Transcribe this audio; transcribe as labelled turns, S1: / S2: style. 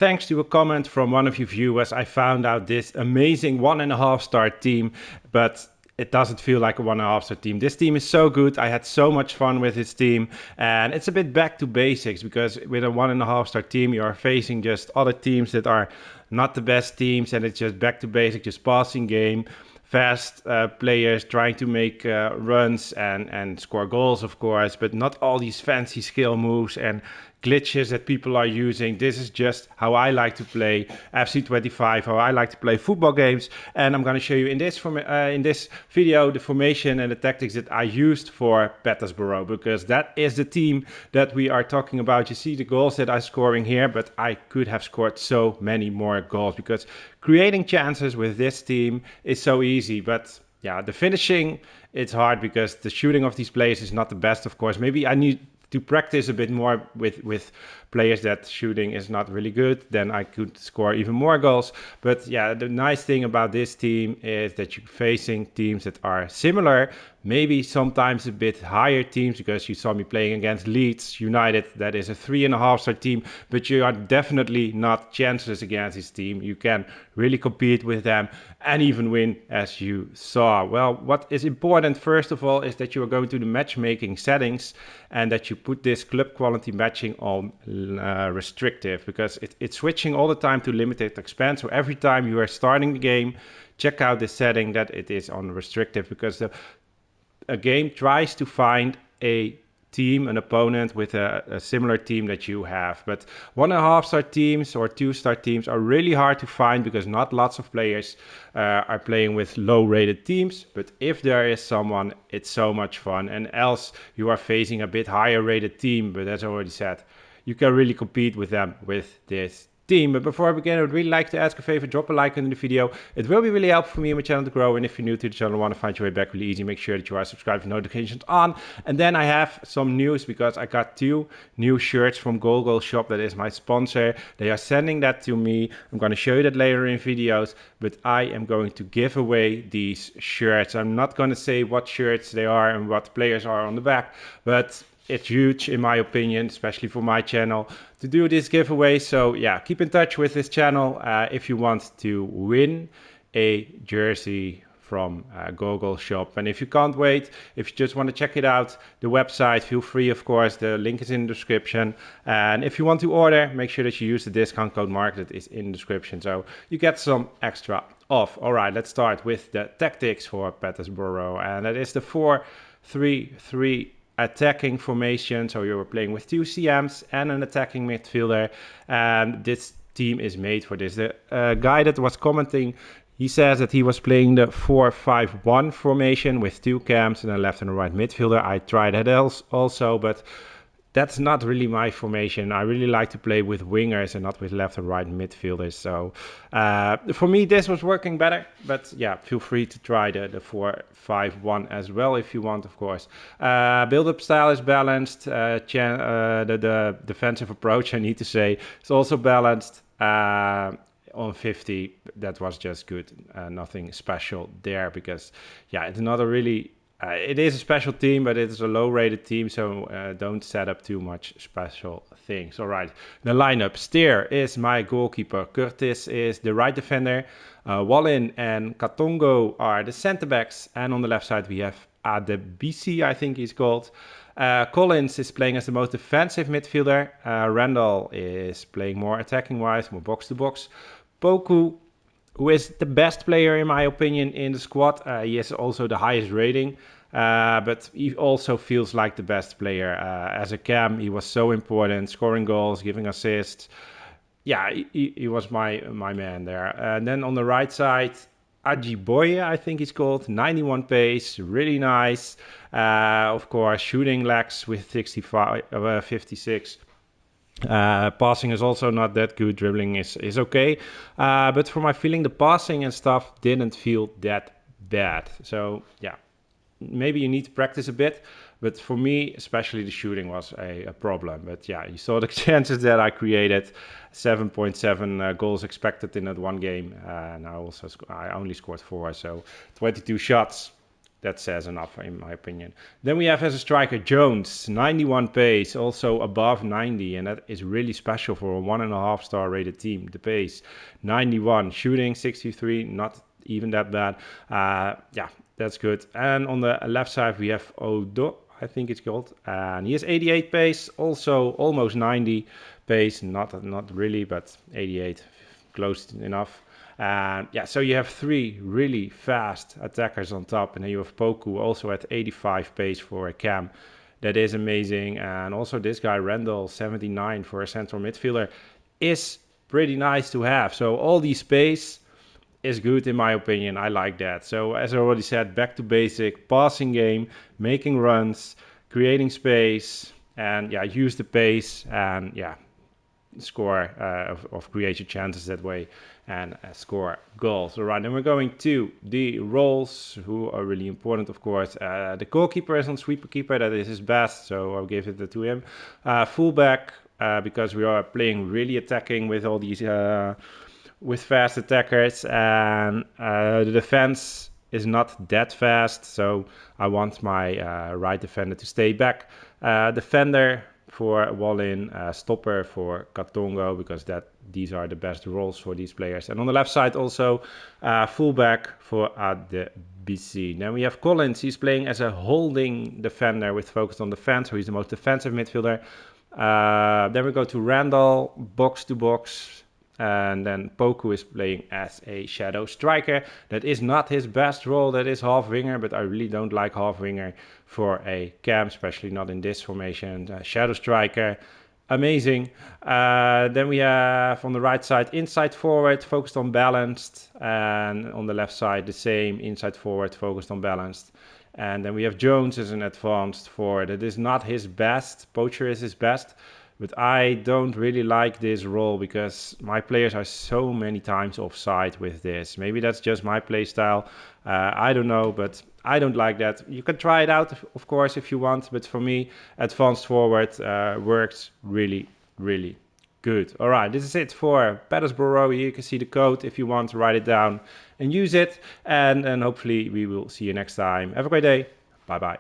S1: Thanks to a comment from one of you viewers, I found out this amazing 1.5-star team, but it doesn't feel like a 1.5-star team. This team is so good. I had so much fun with this team, and it's a bit back to basics because with a 1.5-star team, you are facing just other teams that are not the best teams, and it's just back to basics, just passing game. Fast players trying to make runs and score goals, of course, but not all these fancy skill moves and glitches that people are using. This is just how I like to play FC25, how I like to play football games, and I'm going to show you in this video the formation and the tactics that I used for Petersburg, because that is the team that we are talking about. You see the goals that I'm scoring here, but I could have scored so many more goals because creating chances with this team is so easy, but yeah, the finishing, it's hard because the shooting of these players is not the best, of course. Maybe I need to practice a bit more with players that shooting is not really good, then I could score even more goals. But yeah, the nice thing about this team is that you're facing teams that are similar, maybe sometimes a bit higher teams, because you saw me playing against Leeds United, that is a 3.5-star team, but you are definitely not chanceless against this team. You can really compete with them and even win, as you saw. Well, what is important first of all is that you are going to the matchmaking settings and that you put this club quality matching on restrictive, because it's switching all the time to limited expand. So every time you are starting the game, check out the setting that it is on restrictive, because a game tries to find a team, an opponent with a similar team that you have. But 1.5-star teams or 2-star teams are really hard to find because not lots of players are playing with low-rated teams. But if there is someone, it's so much fun. And else you are facing a bit higher-rated team, but as I already said, you can really compete with them with this team. But before I begin, I would really like to ask a favor: drop a like under the video. It will be really helpful for me and my channel to grow. And if you're new to the channel and want to find your way back really easy, make sure that you are subscribed with notifications on. And then I have some news, because I got 2 new shirts from Google Shop. That is my sponsor. They are sending that to me. I'm going to show you that later in videos, but I am going to give away these shirts. I'm not going to say what shirts they are and what players are on the back, but it's huge in my opinion, especially for my channel, to do this giveaway. So yeah, keep in touch with this channel if you want to win a jersey from Google Shop. And if you can't wait, if you just want to check it out, the website, feel free, of course, the link is in the description. And if you want to order, make sure that you use the discount code Mark that is in the description, so you get some extra off. All right, let's start with the tactics for Petersburg, and that is the 4-3-3 attacking formation. So you were playing with 2 CMs and an attacking midfielder, and this team is made for this. The guy that was commenting, he says that he was playing the 4-5-1 formation with 2 cams and a left and a right midfielder. I tried that also, but that's not really my formation. I really like to play with wingers and not with left and right midfielders. So for me, this was working better. But yeah, feel free to try the 4-5-1 as well if you want, of course. Build-up style is balanced. The defensive approach, I need to say, is also balanced. On 50, that was just good. Nothing special there, because yeah, it's not a really... it is a special team, but it is a low-rated team, so don't set up too much special things. All right, the lineup. Steer is my goalkeeper. Curtis is the right defender. Wallin and Katongo are the center-backs. And on the left side, we have Adebisi, I think he's called. Collins is playing as the most defensive midfielder. Randall is playing more attacking-wise, more box-to-box. Poku, who is the best player in my opinion in the squad. He has also the highest rating, but he also feels like the best player. As a cam, he was so important, scoring goals, giving assists. Yeah, he was my man there. And then on the right side, Ajiboye, I think he's called, 91 pace, really nice. Of course, shooting lags with 56. Passing is also not that good. Dribbling is okay. But for my feeling, the passing and stuff didn't feel that bad. So yeah, maybe you need to practice a bit. But for me, especially the shooting was a problem. But yeah, you saw the chances that I created. 7.7 goals expected in that one game. And I only scored 4, so 22 shots. that says enough in my opinion. Then we have as a striker Jones, 91 pace, also above 90, and that is really special for a 1.5 star rated team. The pace 91, shooting 63, not even that bad. Yeah, that's good. And on the left side we have Odo, I think it's called, and he has 88 pace, also almost 90 pace, not really, but 88, close enough. And yeah, so you have 3 really fast attackers on top, and then you have Poku also at 85 pace for a cam. That is amazing. And also this guy Randall, 79 for a central midfielder, is pretty nice to have. So all these pace is good in my opinion. I like that. So as I already said, back to basic, passing game, making runs, creating space, and yeah, use the pace, and yeah, score of create your chances that way, and score goals. All right, then we're going to the roles, who are really important, of course. The goalkeeper is on sweeper keeper, that is his best, so I'll give it to him. Fullback, because we are playing really attacking with all these with fast attackers, and the defense is not that fast, so I want my right defender to stay back. Defender for Wallin, stopper for Katongo, because these are the best roles for these players. And on the left side also fullback for ADBC. Then we have Collins, he's playing as a holding defender with focus on defense, so he's the most defensive midfielder. Then we go to Randall, box to box. And then Poku is playing as a shadow striker. That is not his best role, that is half winger, but I really don't like half winger for a cam, especially not in this formation. Shadow striker, amazing. Then we have on the right side inside forward, focused on balanced, and on the left side the same, inside forward, focused on balanced. And then we have Jones as an advanced forward. That is not his best. Poacher is his best. But I don't really like this role because my players are so many times offside with this. Maybe that's just my play style. I don't know, but I don't like that. You can try it out, of course, if you want. But for me, advanced forward works really, really good. All right, this is it for Petersborough. Here you can see the code if you want to write it down and use it. And hopefully we will see you next time. Have a great day. Bye-bye.